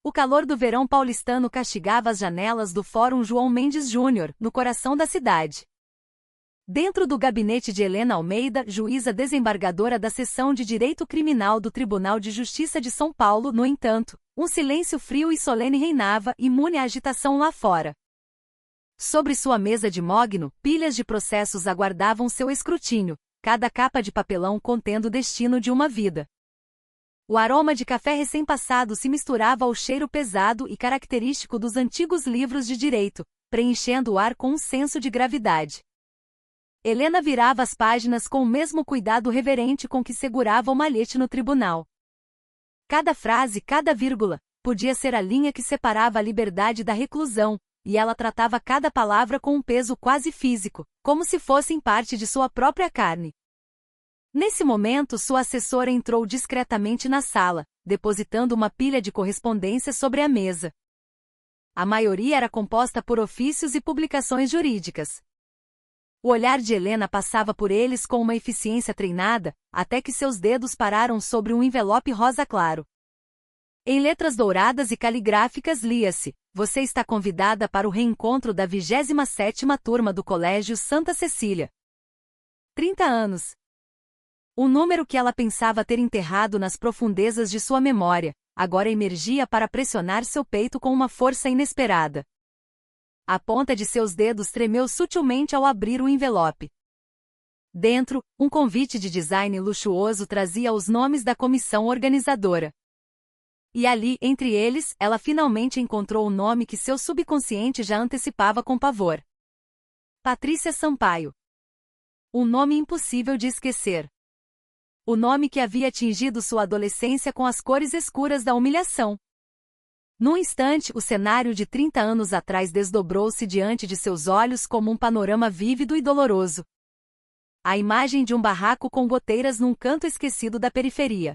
O calor do verão paulistano castigava as janelas do Fórum João Mendes Júnior, no coração da cidade. Dentro do gabinete de Helena Almeida, juíza desembargadora da Seção de Direito Criminal do Tribunal de Justiça de São Paulo, no entanto, um silêncio frio e solene reinava, imune à agitação lá fora. Sobre sua mesa de mogno, pilhas de processos aguardavam seu escrutínio, cada capa de papelão contendo o destino de uma vida. O aroma de café recém-passado se misturava ao cheiro pesado e característico dos antigos livros de direito, preenchendo o ar com um senso de gravidade. Helena virava as páginas com o mesmo cuidado reverente com que segurava o malhete no tribunal. Cada frase, cada vírgula, podia ser a linha que separava a liberdade da reclusão, e ela tratava cada palavra com um peso quase físico, como se fossem parte de sua própria carne. Nesse momento, sua assessora entrou discretamente na sala, depositando uma pilha de correspondência sobre a mesa. A maioria era composta por ofícios e publicações jurídicas. O olhar de Helena passava por eles com uma eficiência treinada, até que seus dedos pararam sobre um envelope rosa claro. Em letras douradas e caligráficas lia-se: "Você está convidada para o reencontro da 27ª turma do Colégio Santa Cecília. 30 anos. Um número que ela pensava ter enterrado nas profundezas de sua memória, agora emergia para pressionar seu peito com uma força inesperada. A ponta de seus dedos tremeu sutilmente ao abrir o envelope. Dentro, um convite de design luxuoso trazia os nomes da comissão organizadora. E ali, entre eles, ela finalmente encontrou o nome que seu subconsciente já antecipava com pavor. Patrícia Sampaio. Um nome impossível de esquecer. O nome que havia atingido sua adolescência com as cores escuras da humilhação. Num instante, o cenário de 30 anos atrás desdobrou-se diante de seus olhos como um panorama vívido e doloroso. A imagem de um barraco com goteiras num canto esquecido da periferia.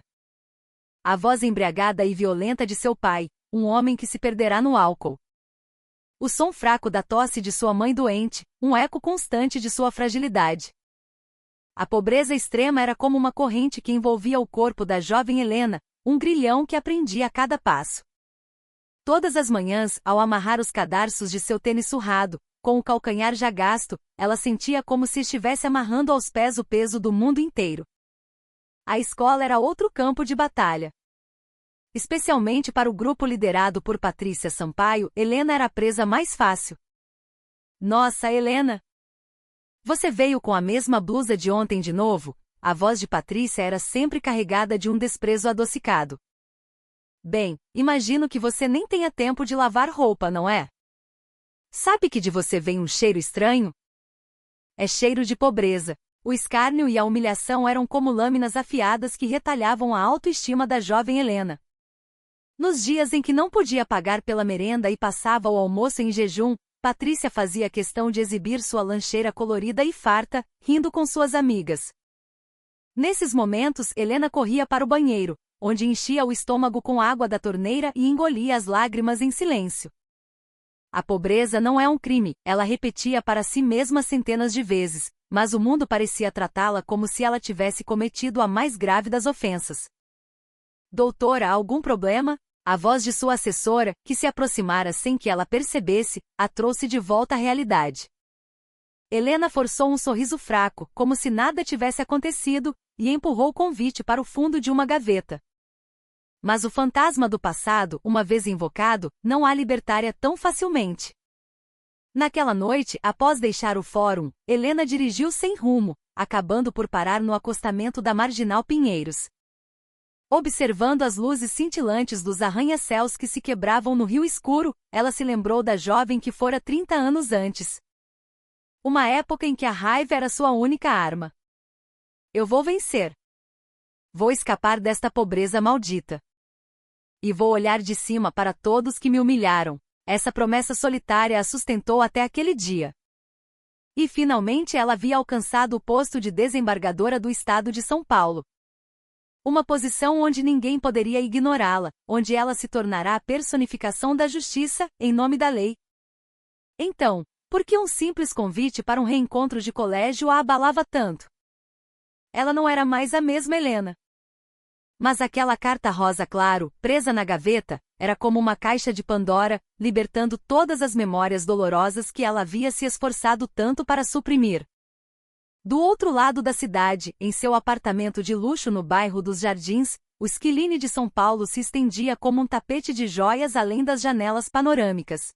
A voz embriagada e violenta de seu pai, um homem que se perderá no álcool. O som fraco da tosse de sua mãe doente, um eco constante de sua fragilidade. A pobreza extrema era como uma corrente que envolvia o corpo da jovem Helena, um grilhão que aprendia a cada passo. Todas as manhãs, ao amarrar os cadarços de seu tênis surrado, com o calcanhar já gasto, ela sentia como se estivesse amarrando aos pés o peso do mundo inteiro. A escola era outro campo de batalha. Especialmente para o grupo liderado por Patrícia Sampaio, Helena era a presa mais fácil. "Nossa, Helena! Você veio com a mesma blusa de ontem de novo?" A voz de Patrícia era sempre carregada de um desprezo adocicado. "Bem, imagino que você nem tenha tempo de lavar roupa, não é? Sabe que de você vem um cheiro estranho? É cheiro de pobreza." O escárnio e a humilhação eram como lâminas afiadas que retalhavam a autoestima da jovem Helena. Nos dias em que não podia pagar pela merenda e passava o almoço em jejum, Patrícia fazia questão de exibir sua lancheira colorida e farta, rindo com suas amigas. Nesses momentos, Helena corria para o banheiro, onde enchia o estômago com água da torneira e engolia as lágrimas em silêncio. A pobreza não é um crime, ela repetia para si mesma centenas de vezes, mas o mundo parecia tratá-la como se ela tivesse cometido a mais grave das ofensas. "Doutora, há algum problema?" A voz de sua assessora, que se aproximara sem que ela percebesse, a trouxe de volta à realidade. Helena forçou um sorriso fraco, como se nada tivesse acontecido, e empurrou o convite para o fundo de uma gaveta. Mas o fantasma do passado, uma vez invocado, não a libertaria tão facilmente. Naquela noite, após deixar o fórum, Helena dirigiu sem rumo, acabando por parar no acostamento da Marginal Pinheiros. Observando as luzes cintilantes dos arranha-céus que se quebravam no rio escuro, ela se lembrou da jovem que fora 30 anos antes. Uma época em que a raiva era sua única arma. "Eu vou vencer. Vou escapar desta pobreza maldita. E vou olhar de cima para todos que me humilharam." Essa promessa solitária a sustentou até aquele dia. E finalmente ela havia alcançado o posto de desembargadora do Estado de São Paulo. Uma posição onde ninguém poderia ignorá-la, onde ela se tornará a personificação da justiça, em nome da lei. Então, por que um simples convite para um reencontro de colégio a abalava tanto? Ela não era mais a mesma Helena. Mas aquela carta rosa claro, presa na gaveta, era como uma caixa de Pandora, libertando todas as memórias dolorosas que ela havia se esforçado tanto para suprimir. Do outro lado da cidade, em seu apartamento de luxo no bairro dos Jardins, o skyline de São Paulo se estendia como um tapete de joias além das janelas panorâmicas.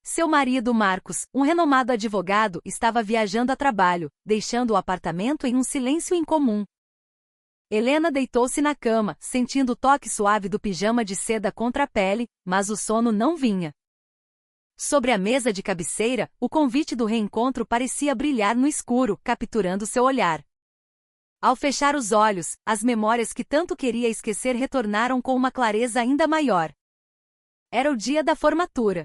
Seu marido Marcos, um renomado advogado, estava viajando a trabalho, deixando o apartamento em um silêncio incomum. Helena deitou-se na cama, sentindo o toque suave do pijama de seda contra a pele, mas o sono não vinha. Sobre a mesa de cabeceira, o convite do reencontro parecia brilhar no escuro, capturando seu olhar. Ao fechar os olhos, as memórias que tanto queria esquecer retornaram com uma clareza ainda maior. Era o dia da formatura.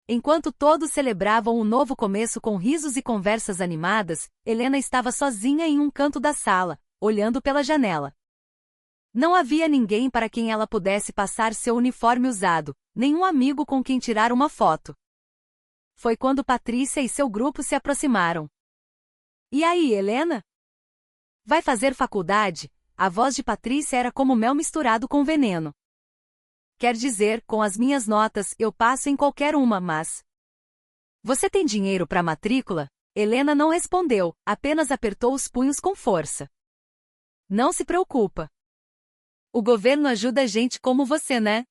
Enquanto todos celebravam um novo começo com risos e conversas animadas, Helena estava sozinha em um canto da sala, olhando pela janela. Não havia ninguém para quem ela pudesse passar seu uniforme usado, nenhum amigo com quem tirar uma foto. Foi quando Patrícia e seu grupo se aproximaram. E aí, Helena? Vai fazer faculdade? A voz de Patrícia era como mel misturado com veneno. Quer dizer, com as minhas notas, eu passo em qualquer uma, mas... Você tem dinheiro para matrícula? Helena não respondeu, apenas apertou os punhos com força. Não se preocupa. O governo ajuda gente como você, né?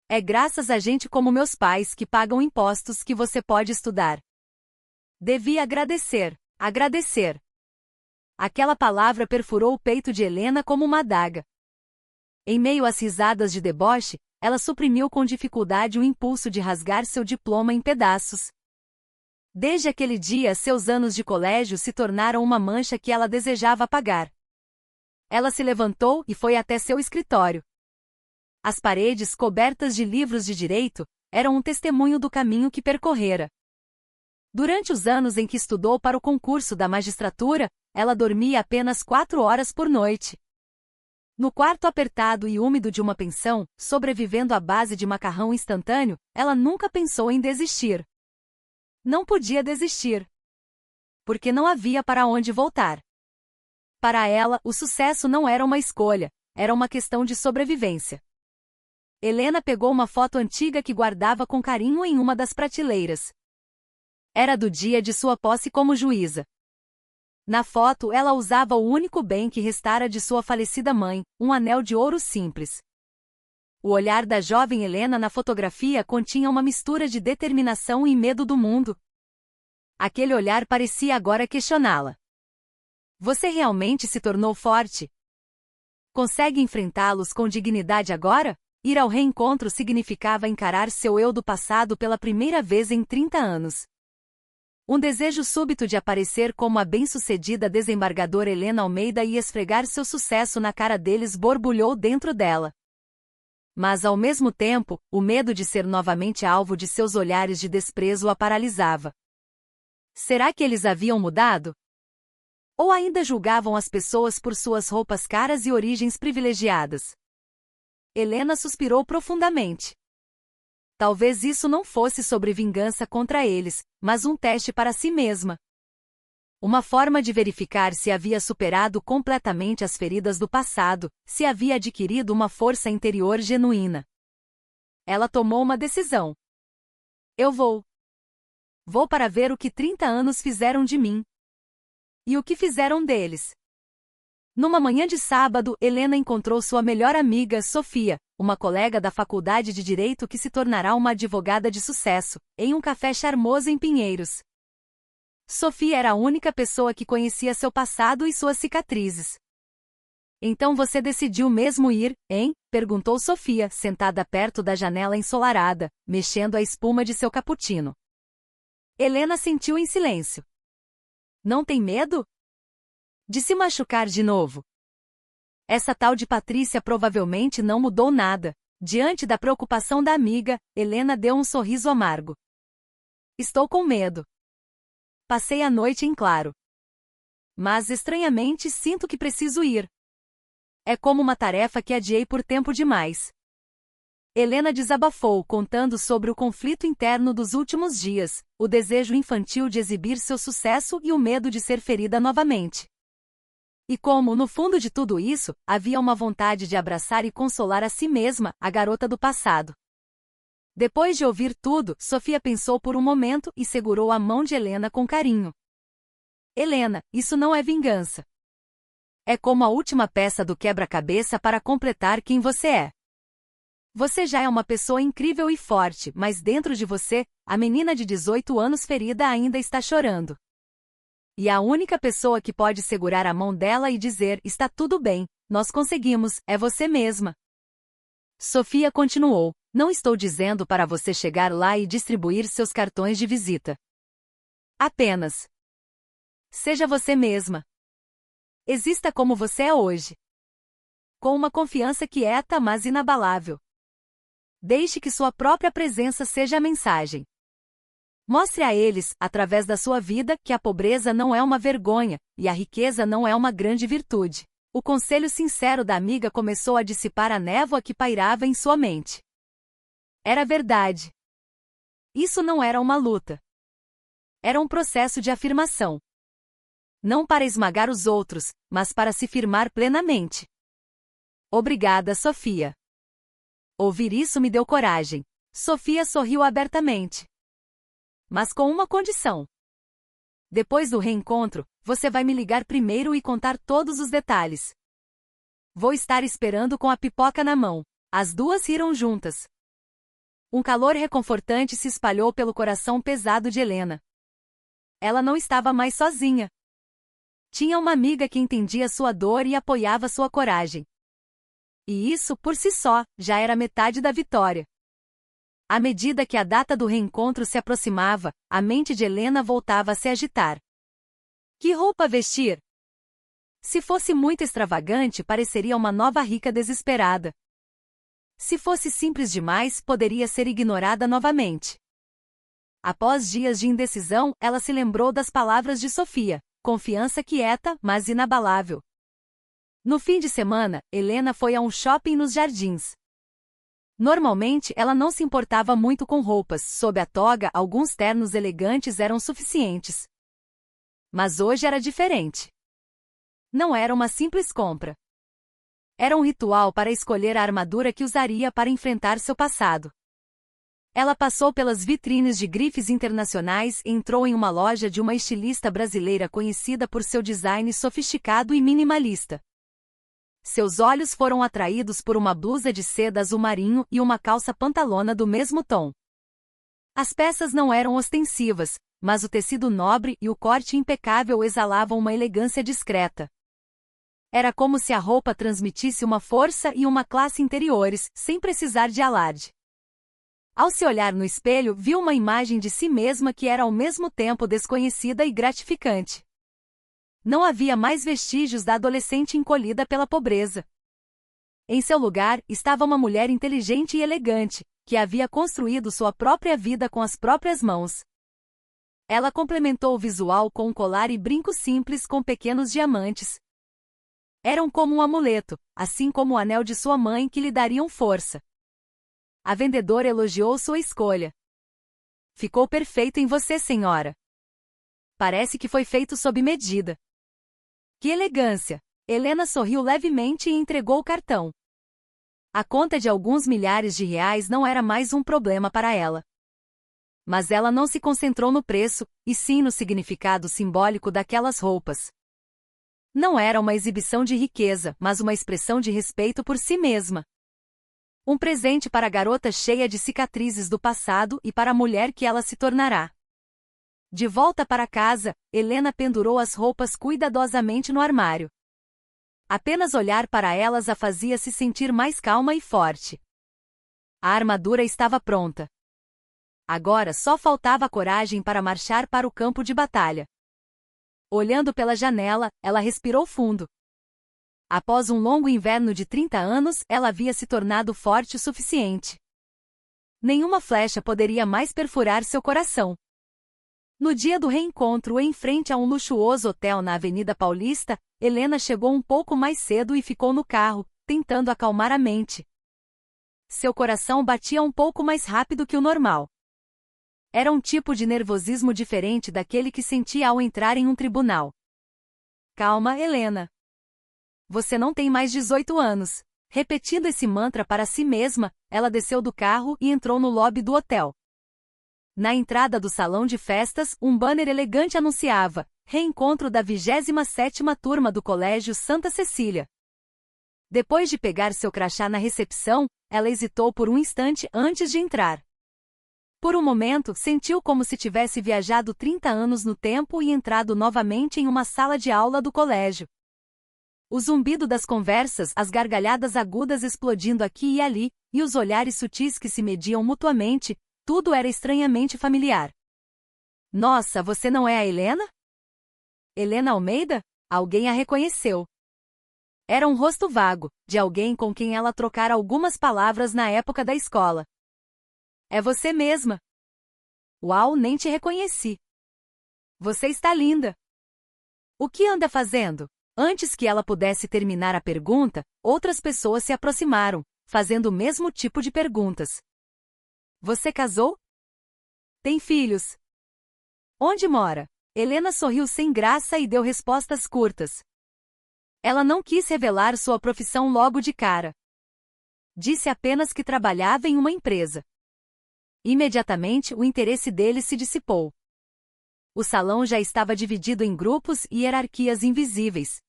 É graças a gente como meus pais que pagam impostos que você pode estudar. Devia agradecer. Agradecer. Aquela palavra perfurou o peito de Helena como uma adaga. Em meio às risadas de deboche, ela suprimiu com dificuldade o impulso de rasgar seu diploma em pedaços. Desde aquele dia, seus anos de colégio se tornaram uma mancha que ela desejava apagar. Ela se levantou e foi até seu escritório. As paredes, cobertas de livros de direito, eram um testemunho do caminho que percorrera. Durante os anos em que estudou para o concurso da magistratura, ela dormia apenas 4 horas por noite. No quarto apertado e úmido de uma pensão, sobrevivendo à base de macarrão instantâneo, ela nunca pensou em desistir. Não podia desistir. Porque não havia para onde voltar. Para ela, o sucesso não era uma escolha, era uma questão de sobrevivência. Helena pegou uma foto antiga que guardava com carinho em uma das prateleiras. Era do dia de sua posse como juíza. Na foto, ela usava o único bem que restara de sua falecida mãe, um anel de ouro simples. O olhar da jovem Helena na fotografia continha uma mistura de determinação e medo do mundo. Aquele olhar parecia agora questioná-la. Você realmente se tornou forte? Consegue enfrentá-los com dignidade agora? Ir ao reencontro significava encarar seu eu do passado pela primeira vez em 30 anos. Um desejo súbito de aparecer como a bem-sucedida desembargadora Helena Almeida e esfregar seu sucesso na cara deles borbulhou dentro dela. Mas ao mesmo tempo, o medo de ser novamente alvo de seus olhares de desprezo a paralisava. Será que eles haviam mudado? Ou ainda julgavam as pessoas por suas roupas caras e origens privilegiadas? Helena suspirou profundamente. Talvez isso não fosse sobre vingança contra eles, mas um teste para si mesma. Uma forma de verificar se havia superado completamente as feridas do passado, se havia adquirido uma força interior genuína. Ela tomou uma decisão. Eu vou. Vou para ver o que 30 anos fizeram de mim. E o que fizeram deles. Numa manhã de sábado, Helena encontrou sua melhor amiga, Sofia, uma colega da faculdade de Direito que se tornará uma advogada de sucesso, em um café charmoso em Pinheiros. Sofia era a única pessoa que conhecia seu passado e suas cicatrizes. Então você decidiu mesmo ir, hein? Perguntou Sofia, sentada perto da janela ensolarada, mexendo a espuma de seu cappuccino. Helena sentiu em silêncio. Não tem medo? De se machucar de novo. Essa tal de Patrícia provavelmente não mudou nada. Diante da preocupação da amiga, Helena deu um sorriso amargo. Estou com medo. Passei a noite em claro. Mas estranhamente sinto que preciso ir. É como uma tarefa que adiei por tempo demais. Helena desabafou, contando sobre o conflito interno dos últimos dias, o desejo infantil de exibir seu sucesso e o medo de ser ferida novamente. E como, no fundo de tudo isso, havia uma vontade de abraçar e consolar a si mesma, a garota do passado. Depois de ouvir tudo, Sofia pensou por um momento e segurou a mão de Helena com carinho. Helena, isso não é vingança. É como a última peça do quebra-cabeça para completar quem você é. Você já é uma pessoa incrível e forte, mas dentro de você, a menina de 18 anos ferida ainda está chorando. E a única pessoa que pode segurar a mão dela e dizer, está tudo bem, nós conseguimos, é você mesma. Sofia continuou, não estou dizendo para você chegar lá e distribuir seus cartões de visita. Apenas seja você mesma. Exista como você é hoje. Com uma confiança quieta, mas inabalável. Deixe que sua própria presença seja a mensagem. Mostre a eles, através da sua vida, que a pobreza não é uma vergonha, e a riqueza não é uma grande virtude. O conselho sincero da amiga começou a dissipar a névoa que pairava em sua mente. Era verdade. Isso não era uma luta. Era um processo de afirmação. Não para esmagar os outros, mas para se firmar plenamente. Obrigada, Sofia. Ouvir isso me deu coragem. Sofia sorriu abertamente. Mas com uma condição. Depois do reencontro, você vai me ligar primeiro e contar todos os detalhes. Vou estar esperando com a pipoca na mão. As duas riram juntas. Um calor reconfortante se espalhou pelo coração pesado de Helena. Ela não estava mais sozinha. Tinha uma amiga que entendia sua dor e apoiava sua coragem. E isso, por si só, já era metade da vitória. À medida que a data do reencontro se aproximava, a mente de Helena voltava a se agitar. Que roupa vestir? Se fosse muito extravagante, pareceria uma nova rica desesperada. Se fosse simples demais, poderia ser ignorada novamente. Após dias de indecisão, ela se lembrou das palavras de Sofia, confiança quieta, mas inabalável. No fim de semana, Helena foi a um shopping nos Jardins. Normalmente, ela não se importava muito com roupas, sob a toga, alguns ternos elegantes eram suficientes. Mas hoje era diferente. Não era uma simples compra. Era um ritual para escolher a armadura que usaria para enfrentar seu passado. Ela passou pelas vitrines de grifes internacionais e entrou em uma loja de uma estilista brasileira conhecida por seu design sofisticado e minimalista. Seus olhos foram atraídos por uma blusa de seda azul marinho e uma calça pantalona do mesmo tom. As peças não eram ostensivas, mas o tecido nobre e o corte impecável exalavam uma elegância discreta. Era como se a roupa transmitisse uma força e uma classe interiores, sem precisar de alarde. Ao se olhar no espelho, viu uma imagem de si mesma que era ao mesmo tempo desconhecida e gratificante. Não havia mais vestígios da adolescente encolhida pela pobreza. Em seu lugar, estava uma mulher inteligente e elegante, que havia construído sua própria vida com as próprias mãos. Ela complementou o visual com um colar e brinco simples com pequenos diamantes. Eram como um amuleto, assim como o anel de sua mãe que lhe dariam força. A vendedora elogiou sua escolha. Ficou perfeito em você, senhora. Parece que foi feito sob medida. Que elegância! Helena sorriu levemente e entregou o cartão. A conta de alguns milhares de reais não era mais um problema para ela. Mas ela não se concentrou no preço, e sim no significado simbólico daquelas roupas. Não era uma exibição de riqueza, mas uma expressão de respeito por si mesma. Um presente para a garota cheia de cicatrizes do passado e para a mulher que ela se tornará. De volta para casa, Helena pendurou as roupas cuidadosamente no armário. Apenas olhar para elas a fazia se sentir mais calma e forte. A armadura estava pronta. Agora só faltava a coragem para marchar para o campo de batalha. Olhando pela janela, ela respirou fundo. Após um longo inverno de 30 anos, ela havia se tornado forte o suficiente. Nenhuma flecha poderia mais perfurar seu coração. No dia do reencontro em frente a um luxuoso hotel na Avenida Paulista, Helena chegou um pouco mais cedo e ficou no carro, tentando acalmar a mente. Seu coração batia um pouco mais rápido que o normal. Era um tipo de nervosismo diferente daquele que sentia ao entrar em um tribunal. Calma, Helena. você não tem mais 18 anos. Repetindo esse mantra para si mesma, ela desceu do carro e entrou no lobby do hotel. Na entrada do salão de festas, um banner elegante anunciava: reencontro da 27ª turma do Colégio Santa Cecília. Depois de pegar seu crachá na recepção, ela hesitou por um instante antes de entrar. Por um momento, sentiu como se tivesse viajado 30 anos no tempo e entrado novamente em uma sala de aula do colégio. O zumbido das conversas, as gargalhadas agudas explodindo aqui e ali, e os olhares sutis que se mediam mutuamente, tudo era estranhamente familiar. Nossa, você não é a Helena? Helena Almeida? Alguém a reconheceu. Era um rosto vago, de alguém com quem ela trocara algumas palavras na época da escola. É você mesma. Uau, nem te reconheci. Você está linda. O que anda fazendo? Antes que ela pudesse terminar a pergunta, outras pessoas se aproximaram, fazendo o mesmo tipo de perguntas. Você casou? Tem filhos? Onde mora? Helena sorriu sem graça e deu respostas curtas. Ela não quis revelar sua profissão logo de cara. Disse apenas que trabalhava em uma empresa. Imediatamente, o interesse dele se dissipou. O salão já estava dividido em grupos e hierarquias invisíveis.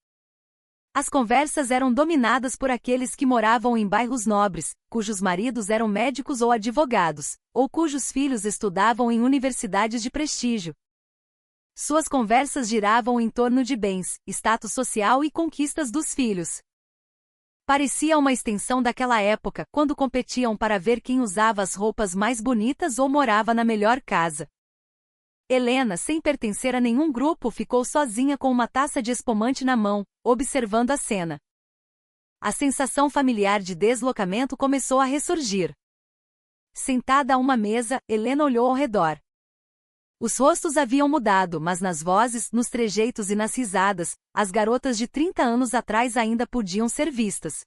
As conversas eram dominadas por aqueles que moravam em bairros nobres, cujos maridos eram médicos ou advogados, ou cujos filhos estudavam em universidades de prestígio. Suas conversas giravam em torno de bens, status social e conquistas dos filhos. Parecia uma extensão daquela época, quando competiam para ver quem usava as roupas mais bonitas ou morava na melhor casa. Helena, sem pertencer a nenhum grupo, ficou sozinha com uma taça de espumante na mão, observando a cena. A sensação familiar de deslocamento começou a ressurgir. Sentada a uma mesa, Helena olhou ao redor. Os rostos haviam mudado, mas nas vozes, nos trejeitos e nas risadas, as garotas de 30 anos atrás ainda podiam ser vistas.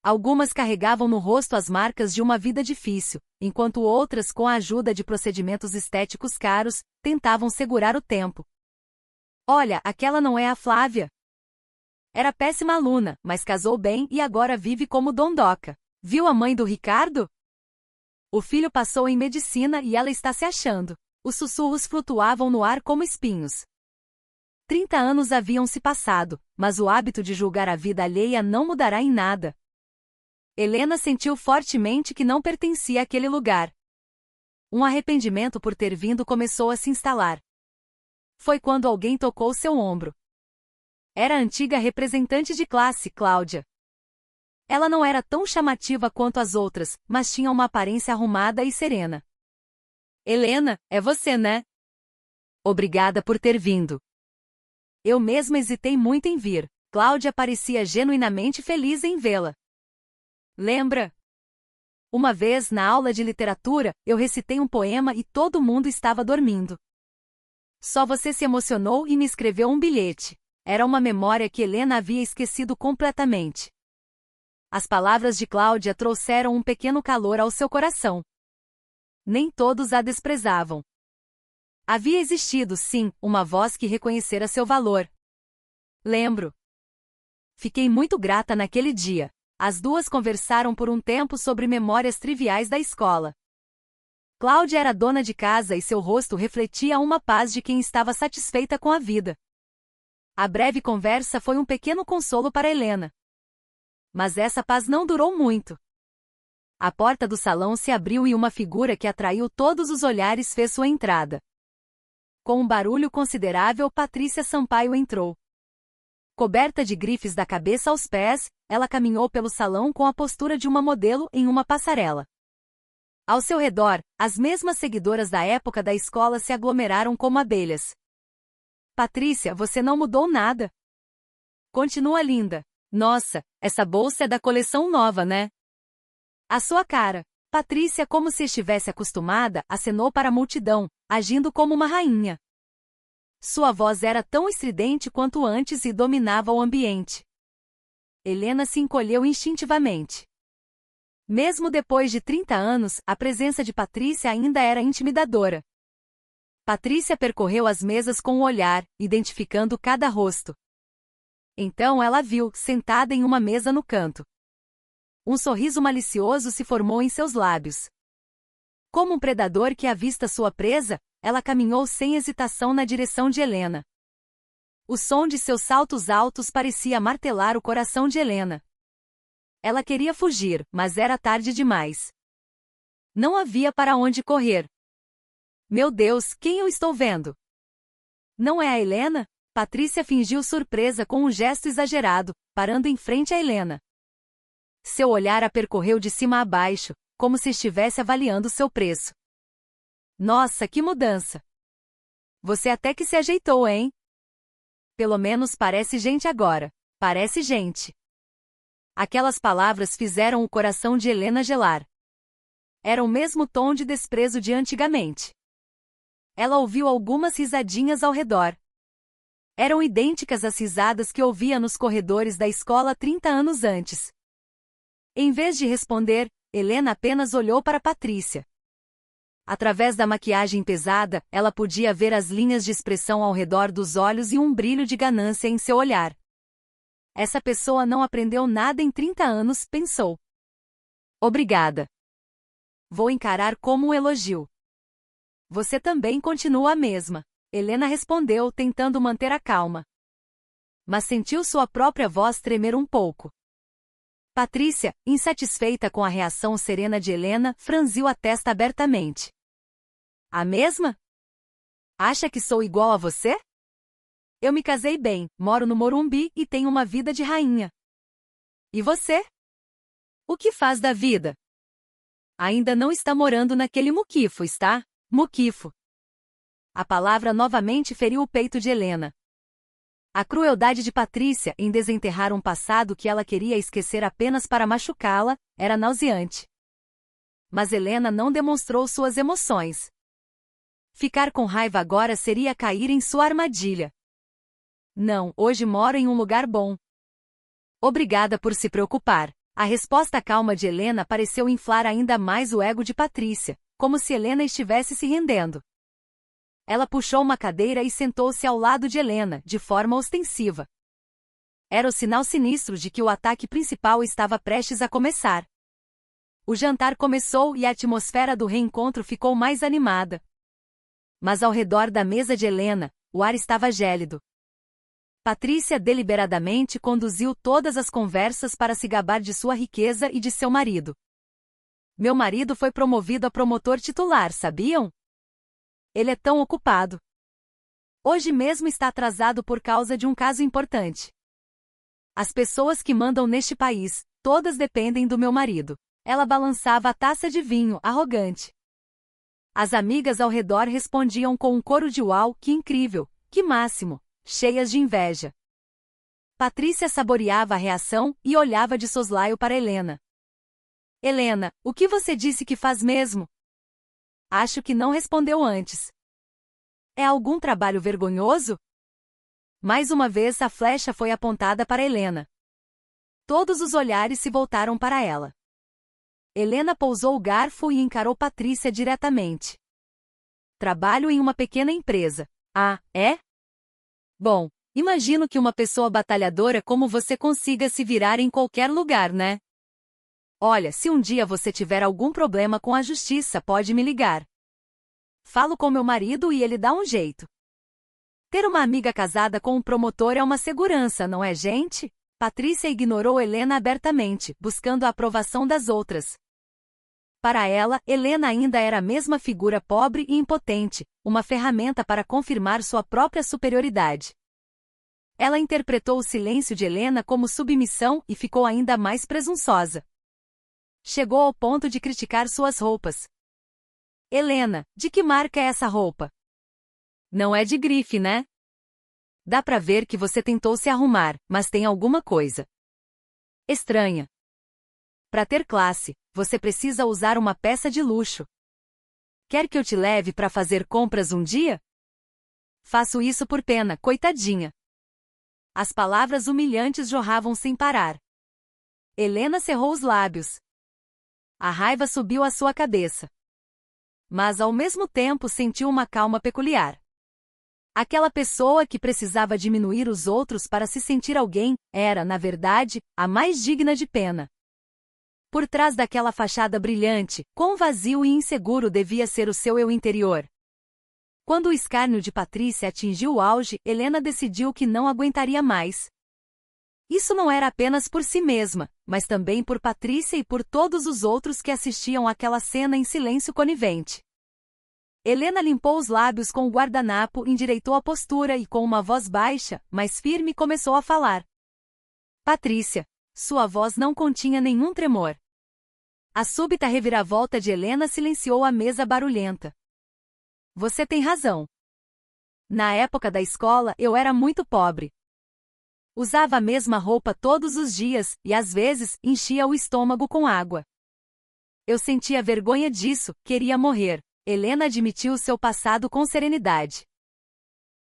Algumas carregavam no rosto as marcas de uma vida difícil, enquanto outras, com a ajuda de procedimentos estéticos caros, tentavam segurar o tempo. Olha, aquela não é a Flávia. Era péssima aluna, mas casou bem e agora vive como dondoca. Viu a mãe do Ricardo? O filho passou em medicina e ela está se achando. Os sussurros flutuavam no ar como espinhos. 30 anos haviam se passado, mas o hábito de julgar a vida alheia não mudará em nada. Helena sentiu fortemente que não pertencia àquele lugar. Um arrependimento por ter vindo começou a se instalar. Foi quando alguém tocou seu ombro. Era a antiga representante de classe, Cláudia. Ela não era tão chamativa quanto as outras, mas tinha uma aparência arrumada e serena. Helena, é você, né? Obrigada por ter vindo. Eu mesma hesitei muito em vir. Cláudia parecia genuinamente feliz em vê-la. Lembra? Uma vez, na aula de literatura, eu recitei um poema e todo mundo estava dormindo. Só você se emocionou e me escreveu um bilhete. Era uma memória que Helena havia esquecido completamente. As palavras de Cláudia trouxeram um pequeno calor ao seu coração. Nem todos a desprezavam. Havia existido, sim, uma voz que reconhecera seu valor. Lembro. Fiquei muito grata naquele dia. As duas conversaram por um tempo sobre memórias triviais da escola. Cláudia era dona de casa e seu rosto refletia uma paz de quem estava satisfeita com a vida. A breve conversa foi um pequeno consolo para Helena. Mas essa paz não durou muito. A porta do salão se abriu e uma figura que atraiu todos os olhares fez sua entrada. Com um barulho considerável, Patrícia Sampaio entrou. Coberta de grifes da cabeça aos pés, ela caminhou pelo salão com a postura de uma modelo em uma passarela. Ao seu redor, as mesmas seguidoras da época da escola se aglomeraram como abelhas. Patrícia, você não mudou nada. Continua linda. Nossa, essa bolsa é da coleção nova, né? A sua cara. Patrícia, como se estivesse acostumada, acenou para a multidão, agindo como uma rainha. Sua voz era tão estridente quanto antes e dominava o ambiente. Helena se encolheu instintivamente. Mesmo depois de 30 anos, a presença de Patrícia ainda era intimidadora. Patrícia percorreu as mesas com o olhar, identificando cada rosto. Então ela viu, sentada em uma mesa no canto. Um sorriso malicioso se formou em seus lábios. Como um predador que avista sua presa, ela caminhou sem hesitação na direção de Helena. O som de seus saltos altos parecia martelar o coração de Helena. Ela queria fugir, mas era tarde demais. Não havia para onde correr. Meu Deus, quem eu estou vendo? Não é a Helena? Patrícia fingiu surpresa com um gesto exagerado, parando em frente a Helena. Seu olhar a percorreu de cima a baixo, como se estivesse avaliando seu preço. Nossa, que mudança! Você até que se ajeitou, hein? Pelo menos parece gente agora. Parece gente. Aquelas palavras fizeram o coração de Helena gelar. Era o mesmo tom de desprezo de antigamente. Ela ouviu algumas risadinhas ao redor. Eram idênticas às risadas que ouvia nos corredores da escola 30 anos antes. Em vez de responder, Helena apenas olhou para Patrícia. Através da maquiagem pesada, ela podia ver as linhas de expressão ao redor dos olhos e um brilho de ganância em seu olhar. Essa pessoa não aprendeu nada em 30 anos, pensou. Obrigada. Vou encarar como um elogio. Você também continua a mesma, Helena respondeu, tentando manter a calma. Mas sentiu sua própria voz tremer um pouco. Patrícia, insatisfeita com a reação serena de Helena, franziu a testa abertamente. A mesma? Acha que sou igual a você? Eu me casei bem, moro no Morumbi e tenho uma vida de rainha. E você? O que faz da vida? Ainda não está morando naquele muquifo, está? Muquifo. A palavra novamente feriu o peito de Helena. A crueldade de Patrícia em desenterrar um passado que ela queria esquecer apenas para machucá-la era nauseante. Mas Helena não demonstrou suas emoções. Ficar com raiva agora seria cair em sua armadilha. Não, hoje moro em um lugar bom. Obrigada por se preocupar. A resposta calma de Helena pareceu inflar ainda mais o ego de Patrícia, como se Helena estivesse se rendendo. Ela puxou uma cadeira e sentou-se ao lado de Helena, de forma ostensiva. Era o sinal sinistro de que o ataque principal estava prestes a começar. O jantar começou e a atmosfera do reencontro ficou mais animada. Mas ao redor da mesa de Helena, o ar estava gélido. Patrícia deliberadamente conduziu todas as conversas para se gabar de sua riqueza e de seu marido. Meu marido foi promovido a promotor titular, sabiam? Ele é tão ocupado. Hoje mesmo está atrasado por causa de um caso importante. As pessoas que mandam neste país, todas dependem do meu marido. Ela balançava a taça de vinho, arrogante. As amigas ao redor respondiam com um coro de uau, que incrível, que máximo, cheias de inveja. Patrícia saboreava a reação e olhava de soslaio para Helena. Helena, o que você disse que faz mesmo? Acho que não respondeu antes. É algum trabalho vergonhoso? Mais uma vez a flecha foi apontada para Helena. Todos os olhares se voltaram para ela. Helena pousou o garfo e encarou Patrícia diretamente. Trabalho em uma pequena empresa. Ah, é? Bom, imagino que uma pessoa batalhadora como você consiga se virar em qualquer lugar, né? Olha, se um dia você tiver algum problema com a justiça, pode me ligar. Falo com meu marido e ele dá um jeito. Ter uma amiga casada com um promotor é uma segurança, não é, gente? Patrícia ignorou Helena abertamente, buscando a aprovação das outras. Para ela, Helena ainda era a mesma figura pobre e impotente, uma ferramenta para confirmar sua própria superioridade. Ela interpretou o silêncio de Helena como submissão e ficou ainda mais presunçosa. Chegou ao ponto de criticar suas roupas. Helena, de que marca é essa roupa? Não é de grife, né? Dá pra ver que você tentou se arrumar, mas tem alguma coisa estranha. Para ter classe, você precisa usar uma peça de luxo. Quer que eu te leve para fazer compras um dia? Faço isso por pena, coitadinha. As palavras humilhantes jorravam sem parar. Helena cerrou os lábios. A raiva subiu à sua cabeça. Mas ao mesmo tempo sentiu uma calma peculiar. Aquela pessoa que precisava diminuir os outros para se sentir alguém, era, na verdade, a mais digna de pena. Por trás daquela fachada brilhante, quão vazio e inseguro devia ser o seu eu interior. Quando o escárnio de Patrícia atingiu o auge, Helena decidiu que não aguentaria mais. Isso não era apenas por si mesma, mas também por Patrícia e por todos os outros que assistiam àquela cena em silêncio conivente. Helena limpou os lábios com o guardanapo, endireitou a postura e com uma voz baixa, mas firme, começou a falar. Patrícia. Sua voz não continha nenhum tremor. A súbita reviravolta de Helena silenciou a mesa barulhenta. Você tem razão. Na época da escola, eu era muito pobre. Usava a mesma roupa todos os dias, e às vezes, enchia o estômago com água. Eu sentia vergonha disso, queria morrer. Helena admitiu seu passado com serenidade.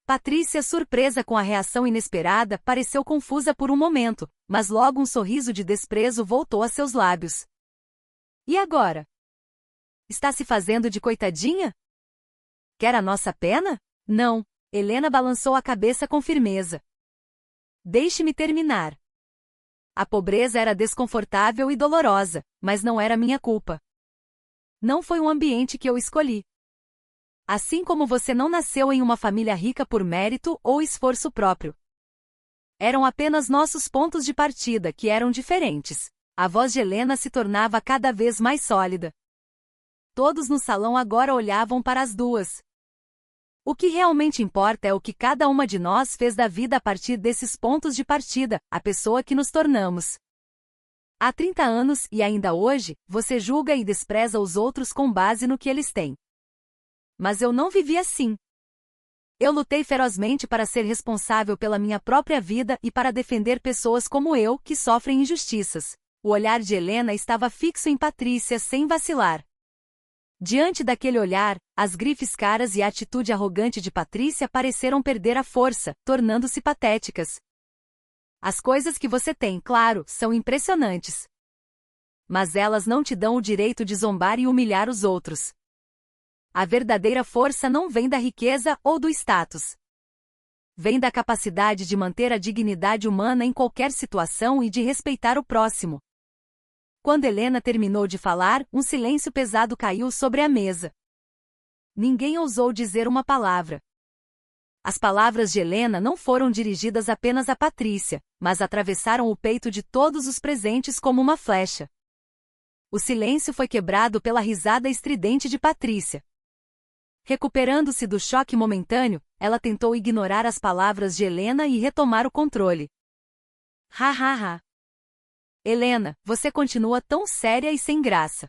Patrícia, surpresa com a reação inesperada, pareceu confusa por um momento, mas logo um sorriso de desprezo voltou a seus lábios. E agora? Está se fazendo de coitadinha? Quer a nossa pena? Não. Helena balançou a cabeça com firmeza. Deixe-me terminar. A pobreza era desconfortável e dolorosa, mas não era minha culpa. Não foi um ambiente que eu escolhi. Assim como você não nasceu em uma família rica por mérito ou esforço próprio. Eram apenas nossos pontos de partida que eram diferentes. A voz de Helena se tornava cada vez mais sólida. Todos no salão agora olhavam para as duas. O que realmente importa é o que cada uma de nós fez da vida a partir desses pontos de partida, a pessoa que nos tornamos. Há 30 anos, e ainda hoje, você julga e despreza os outros com base no que eles têm. Mas eu não vivi assim. Eu lutei ferozmente para ser responsável pela minha própria vida e para defender pessoas como eu, que sofrem injustiças. O olhar de Helena estava fixo em Patrícia sem vacilar. Diante daquele olhar, as grifes caras e a atitude arrogante de Patrícia pareceram perder a força, tornando-se patéticas. As coisas que você tem, claro, são impressionantes. Mas elas não te dão o direito de zombar e humilhar os outros. A verdadeira força não vem da riqueza ou do status. Vem da capacidade de manter a dignidade humana em qualquer situação e de respeitar o próximo. Quando Helena terminou de falar, um silêncio pesado caiu sobre a mesa. Ninguém ousou dizer uma palavra. As palavras de Helena não foram dirigidas apenas a Patrícia, mas atravessaram o peito de todos os presentes como uma flecha. O silêncio foi quebrado pela risada estridente de Patrícia. Recuperando-se do choque momentâneo, ela tentou ignorar as palavras de Helena e retomar o controle. Ha ha ha. Helena, você continua tão séria e sem graça.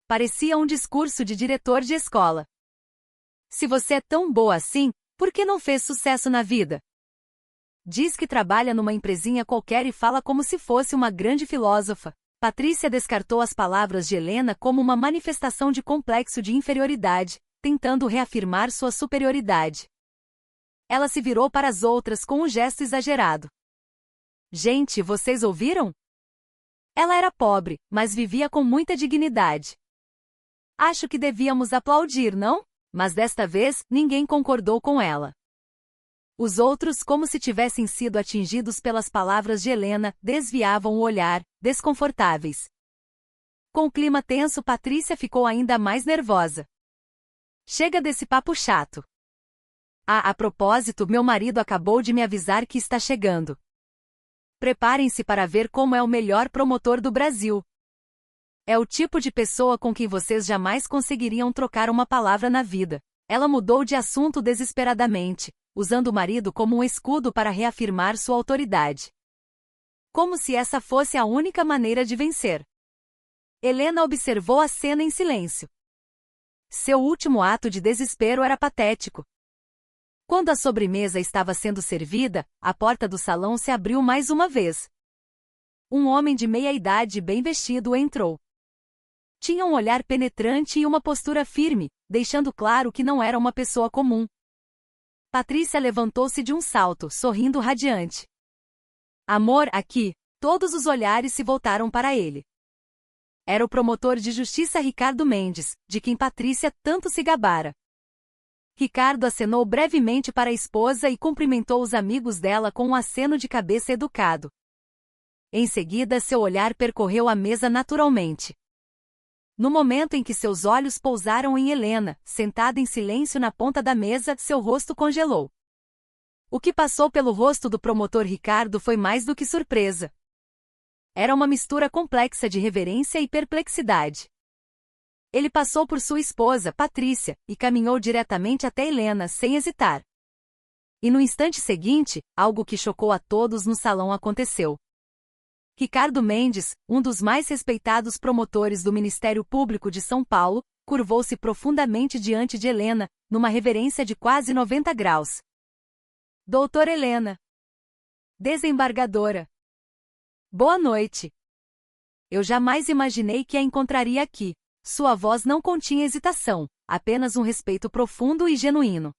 Parecia um discurso de diretor de escola. Se você é tão boa assim, por que não fez sucesso na vida? Diz que trabalha numa empresinha qualquer e fala como se fosse uma grande filósofa. Patrícia descartou as palavras de Helena como uma manifestação de complexo de inferioridade, tentando reafirmar sua superioridade. Ela se virou para as outras com um gesto exagerado. Gente, vocês ouviram? Ela era pobre, mas vivia com muita dignidade. Acho que devíamos aplaudir, não? Mas desta vez, ninguém concordou com ela. Os outros, como se tivessem sido atingidos pelas palavras de Helena, desviavam o olhar, desconfortáveis. Com o clima tenso, Patrícia ficou ainda mais nervosa. Chega desse papo chato. A propósito, meu marido acabou de me avisar que está chegando. Preparem-se para ver como é o melhor promotor do Brasil. É o tipo de pessoa com quem vocês jamais conseguiriam trocar uma palavra na vida. Ela mudou de assunto desesperadamente, usando o marido como um escudo para reafirmar sua autoridade. Como se essa fosse a única maneira de vencer. Helena observou a cena em silêncio. Seu último ato de desespero era patético. Quando a sobremesa estava sendo servida, a porta do salão se abriu mais uma vez. Um homem de meia-idade bem vestido entrou. Tinha um olhar penetrante e uma postura firme, deixando claro que não era uma pessoa comum. Patrícia levantou-se de um salto, sorrindo radiante. Amor, aqui! Todos os olhares se voltaram para ele. Era o promotor de justiça Ricardo Mendes, de quem Patrícia tanto se gabara. Ricardo acenou brevemente para a esposa e cumprimentou os amigos dela com um aceno de cabeça educado. Em seguida, seu olhar percorreu a mesa naturalmente. No momento em que seus olhos pousaram em Helena, sentada em silêncio na ponta da mesa, seu rosto congelou. O que passou pelo rosto do promotor Ricardo foi mais do que surpresa. Era uma mistura complexa de reverência e perplexidade. Ele passou por sua esposa, Patrícia, e caminhou diretamente até Helena sem hesitar. E no instante seguinte, algo que chocou a todos no salão aconteceu. Ricardo Mendes, um dos mais respeitados promotores do Ministério Público de São Paulo, curvou-se profundamente diante de Helena, numa reverência de quase 90 graus. Doutora Helena. Desembargadora. Boa noite. Eu jamais imaginei que a encontraria aqui. Sua voz não continha hesitação, apenas um respeito profundo e genuíno.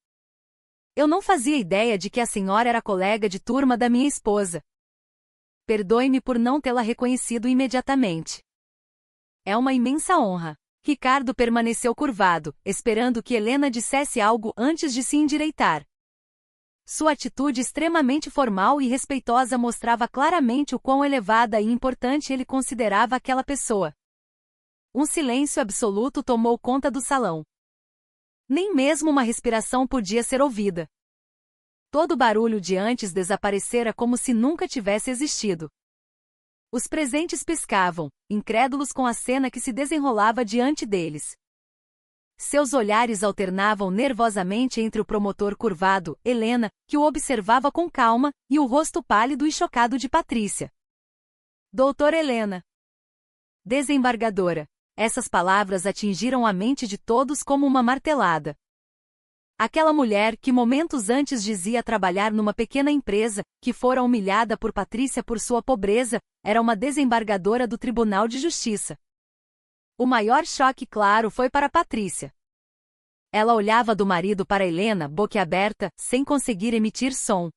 Eu não fazia ideia de que a senhora era colega de turma da minha esposa. Perdoe-me por não tê-la reconhecido imediatamente. É uma imensa honra. Ricardo permaneceu curvado, esperando que Helena dissesse algo antes de se endireitar. Sua atitude extremamente formal e respeitosa mostrava claramente o quão elevada e importante ele considerava aquela pessoa. Um silêncio absoluto tomou conta do salão. Nem mesmo uma respiração podia ser ouvida. Todo o barulho de antes desaparecera como se nunca tivesse existido. Os presentes piscavam, incrédulos com a cena que se desenrolava diante deles. Seus olhares alternavam nervosamente entre o promotor curvado, Helena, que o observava com calma, e o rosto pálido e chocado de Patrícia. Doutora Helena. Desembargadora. Essas palavras atingiram a mente de todos como uma martelada. Aquela mulher que momentos antes dizia trabalhar numa pequena empresa, que fora humilhada por Patrícia por sua pobreza, era uma desembargadora do Tribunal de Justiça. O maior choque, claro, foi para Patrícia. Ela olhava do marido para Helena, boquiaberta, sem conseguir emitir som.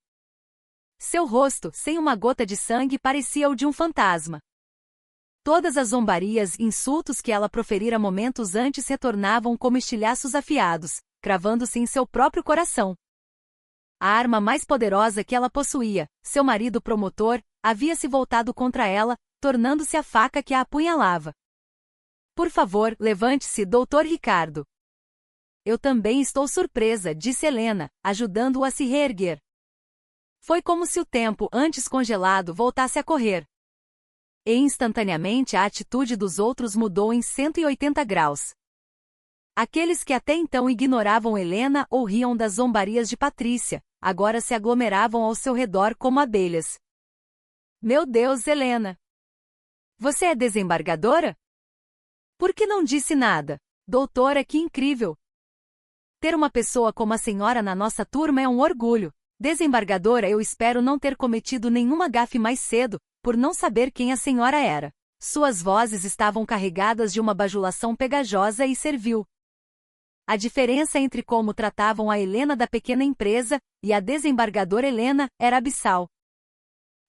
Seu rosto, sem uma gota de sangue, parecia o de um fantasma. Todas as zombarias e insultos que ela proferira momentos antes retornavam como estilhaços afiados, cravando-se em seu próprio coração. A arma mais poderosa que ela possuía, seu marido promotor, havia se voltado contra ela, tornando-se a faca que a apunhalava. Por favor, levante-se, doutor Ricardo. Eu também estou surpresa, disse Helena, ajudando-o a se reerguer. Foi como se o tempo, antes congelado, voltasse a correr. E instantaneamente a atitude dos outros mudou em 180 graus. Aqueles que até então ignoravam Helena ou riam das zombarias de Patrícia, agora se aglomeravam ao seu redor como abelhas. Meu Deus, Helena! Você é desembargadora? Por que não disse nada? Doutora, que incrível! Ter uma pessoa como a senhora na nossa turma é um orgulho. Desembargadora, eu espero não ter cometido nenhuma gafe mais cedo, por não saber quem a senhora era. Suas vozes estavam carregadas de uma bajulação pegajosa e servil. A diferença entre como tratavam a Helena da pequena empresa e a desembargadora Helena era abissal.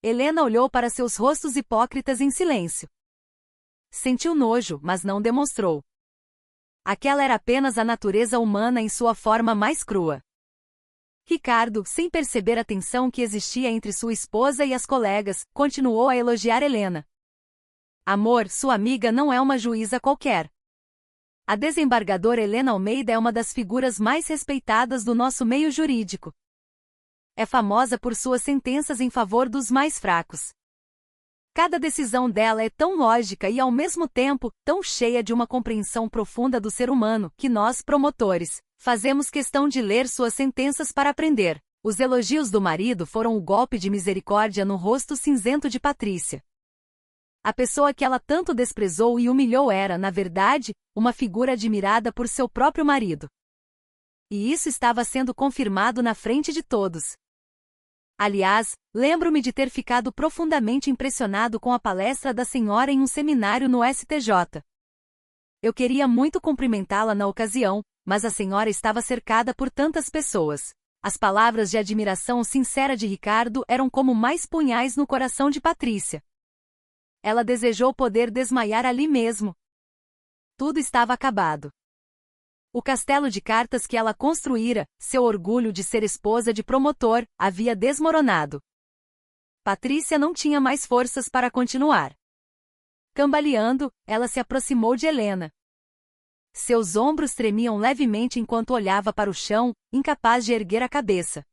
Helena olhou para seus rostos hipócritas em silêncio. Sentiu nojo, mas não demonstrou. Aquela era apenas a natureza humana em sua forma mais crua. Ricardo, sem perceber a tensão que existia entre sua esposa e as colegas, continuou a elogiar Helena. Amor, sua amiga não é uma juíza qualquer. A desembargadora Helena Almeida é uma das figuras mais respeitadas do nosso meio jurídico. É famosa por suas sentenças em favor dos mais fracos. Cada decisão dela é tão lógica e, ao mesmo tempo, tão cheia de uma compreensão profunda do ser humano, que nós, promotores, fazemos questão de ler suas sentenças para aprender. Os elogios do marido foram o golpe de misericórdia no rosto cinzento de Patrícia. A pessoa que ela tanto desprezou e humilhou era, na verdade, uma figura admirada por seu próprio marido. E isso estava sendo confirmado na frente de todos. Aliás, lembro-me de ter ficado profundamente impressionado com a palestra da senhora em um seminário no STJ. Eu queria muito cumprimentá-la na ocasião, mas a senhora estava cercada por tantas pessoas. As palavras de admiração sincera de Ricardo eram como mais punhais no coração de Patrícia. Ela desejou poder desmaiar ali mesmo. Tudo estava acabado. O castelo de cartas que ela construíra, seu orgulho de ser esposa de promotor, havia desmoronado. Patrícia não tinha mais forças para continuar. Cambaleando, ela se aproximou de Helena. Seus ombros tremiam levemente enquanto olhava para o chão, incapaz de erguer a cabeça.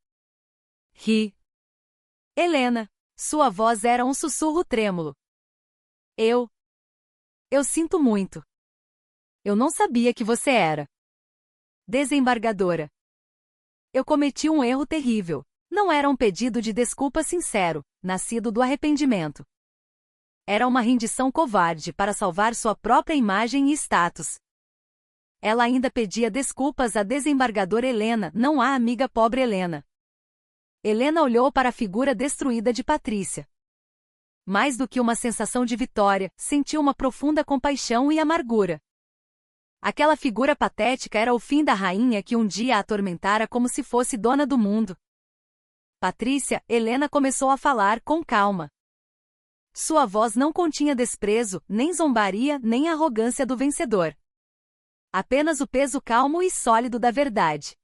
Ri. Helena. Sua voz era um sussurro trêmulo. Eu sinto muito. Eu não sabia que você era desembargadora. Eu cometi um erro terrível. Não era um pedido de desculpa sincero, nascido do arrependimento. Era uma rendição covarde para salvar sua própria imagem e status. Ela ainda pedia desculpas à desembargadora Helena, não à amiga pobre Helena. Helena olhou para a figura destruída de Patrícia. Mais do que uma sensação de vitória, sentiu uma profunda compaixão e amargura. Aquela figura patética era o fim da rainha que um dia a atormentara como se fosse dona do mundo. Patrícia, Helena começou a falar com calma. Sua voz não continha desprezo, nem zombaria, nem arrogância do vencedor. Apenas o peso calmo e sólido da verdade.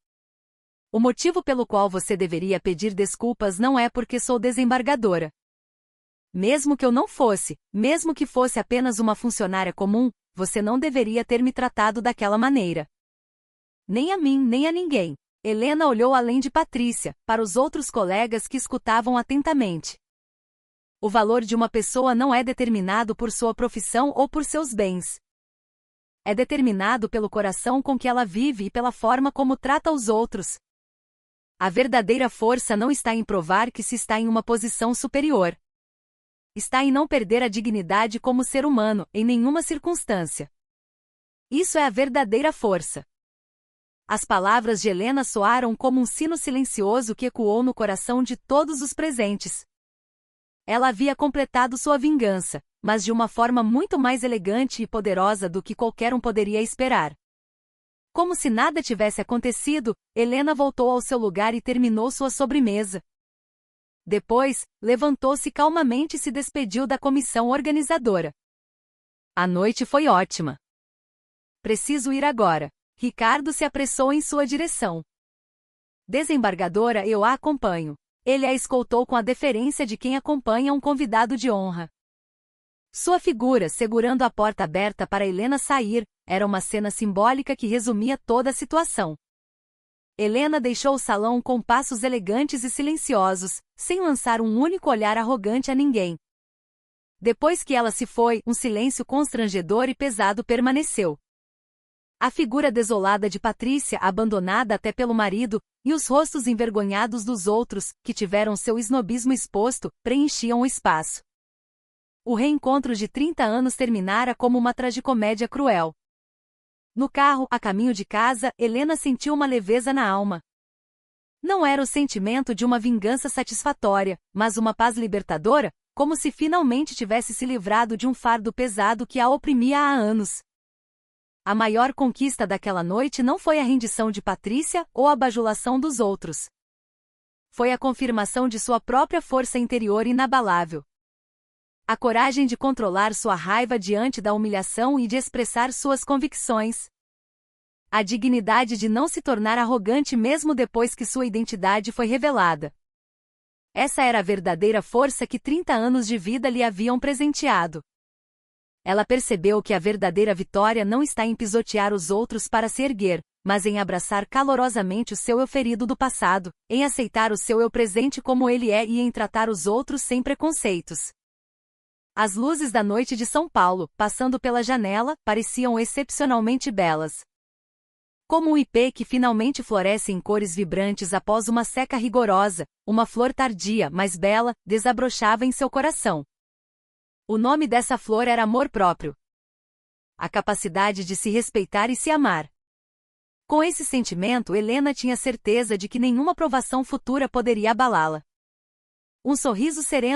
O motivo pelo qual você deveria pedir desculpas não é porque sou desembargadora. Mesmo que eu não fosse, mesmo que fosse apenas uma funcionária comum, você não deveria ter me tratado daquela maneira. Nem a mim, nem a ninguém. Helena olhou além de Patrícia, para os outros colegas que escutavam atentamente. O valor de uma pessoa não é determinado por sua profissão ou por seus bens. É determinado pelo coração com que ela vive e pela forma como trata os outros. A verdadeira força não está em provar que se está em uma posição superior. Está em não perder a dignidade como ser humano, em nenhuma circunstância. Isso é a verdadeira força. As palavras de Helena soaram como um sino silencioso que ecoou no coração de todos os presentes. Ela havia completado sua vingança, mas de uma forma muito mais elegante e poderosa do que qualquer um poderia esperar. Como se nada tivesse acontecido, Helena voltou ao seu lugar e terminou sua sobremesa. Depois, levantou-se calmamente e se despediu da comissão organizadora. A noite foi ótima. Preciso ir agora. Ricardo se apressou em sua direção. Desembargadora, eu a acompanho. Ele a escoltou com a deferência de quem acompanha um convidado de honra. Sua figura, segurando a porta aberta para Helena sair, era uma cena simbólica que resumia toda a situação. Helena deixou o salão com passos elegantes e silenciosos, sem lançar um único olhar arrogante a ninguém. Depois que ela se foi, um silêncio constrangedor e pesado permaneceu. A figura desolada de Patrícia, abandonada até pelo marido, e os rostos envergonhados dos outros, que tiveram seu snobismo exposto, preenchiam o espaço. O reencontro de 30 anos terminara como uma tragicomédia cruel. No carro, a caminho de casa, Helena sentiu uma leveza na alma. Não era o sentimento de uma vingança satisfatória, mas uma paz libertadora, como se finalmente tivesse se livrado de um fardo pesado que a oprimia há anos. A maior conquista daquela noite não foi a rendição de Patrícia ou a bajulação dos outros. Foi a confirmação de sua própria força interior inabalável. A coragem de controlar sua raiva diante da humilhação e de expressar suas convicções. A dignidade de não se tornar arrogante mesmo depois que sua identidade foi revelada. Essa era a verdadeira força que 30 anos de vida lhe haviam presenteado. Ela percebeu que a verdadeira vitória não está em pisotear os outros para se erguer, mas em abraçar calorosamente o seu eu ferido do passado, em aceitar o seu eu presente como ele é e em tratar os outros sem preconceitos. As luzes da noite de São Paulo, passando pela janela, pareciam excepcionalmente belas. Como um ipê que finalmente floresce em cores vibrantes após uma seca rigorosa, uma flor tardia, mas bela, desabrochava em seu coração. O nome dessa flor era amor próprio. A capacidade de se respeitar e se amar. Com esse sentimento, Helena tinha certeza de que nenhuma provação futura poderia abalá-la. Um sorriso sereno